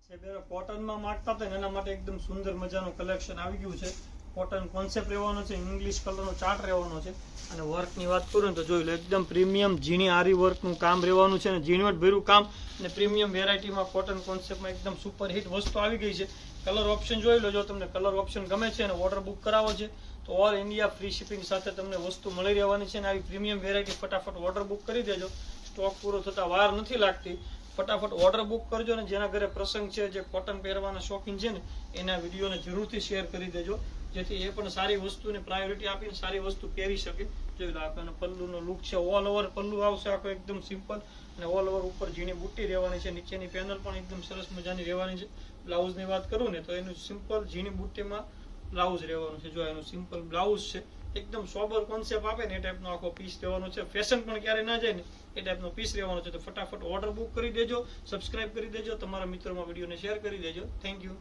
કોટનમાં માંગતા હતા એના માટે એકદમ સુંદર મજાનું કલેક્શન આવી ગયું છે. કોટન કોન્સેપ્ટ રહેવાનો છે, ઇંગ્લિશ કલરનો ચાર્ટ રહેવાનો છે. અને વર્કની વાત કરું ને તો જોઈ લો, એકદમ પ્રીમિયમ ઝીણી આરી વર્કનું કામ રહેવાનું છે અને ઝીણવટ ભર્યું કામ અને પ્રીમિયમ વેરાયટીમાં કોટન કોન્સેપ્ટમાં એકદમ સુપર હિટ વસ્તુ આવી ગઈ છે. કલર ઓપ્શન જોઈ લો, જો તમને કલર ઓપ્શન ગમે છે અને ઓર્ડર બુક કરાવો છે તો ઓલ ઇન્ડિયા ફ્રી શિપિંગ સાથે તમને વસ્તુ મળી રહેવાની છે. અને આવી પ્રીમિયમ વેરાયટી ફટાફટ ઓર્ડર બુક કરી દેજો, સ્ટોક પૂરો થતાં વાર નથી લાગતી. ફટાફટ ઓર્ડર બુક કરજો અને જેના ઘરે પ્રસંગ છે, જે કોટન પહેરવાના શોખીન છે ને, એના વિડીયોને જરૂરથી શેર કરી દેજો, જેથી એ પણ સારી વસ્તુને પ્રાયોરિટી આપીને સારી વસ્તુ પહેરી શકે. જોઈ લો, આપણને પલ્લુનો લુક છે, ઓલ ઓવર પલ્લુ આવશે આખો એકદમ સિમ્પલ અને ઓલ ઓવર ઉપર ઝીણી બુટ્ટી રહેવાની છે. નીચેની પેનલ પણ એકદમ સરસ મજાની રહેવાની છે. બ્લાઉઝની વાત કરું ને તો એનું સિમ્પલ ઝીણી બુટ્ટીમાં બ્લાઉઝ રહેવાનું છે. જો એનું સિમ્પલ બ્લાઉઝ છે, એકદમ સોબર કોન્સેપ્ટ આપે ને એ ટાઈપનો આખો પીસ રહેવાનો છે. ફેશન પણ ક્યારે ના જાય ને એ ટાઈપનો પીસ રહેવાનો છે. તો ફટાફટ ઓર્ડર બુક કરી દેજો, સબસ્ક્રાઇબ કરી દેજો, તમારા મિત્રોમાં વિડીયોને શેર કરી દેજો. Thank you.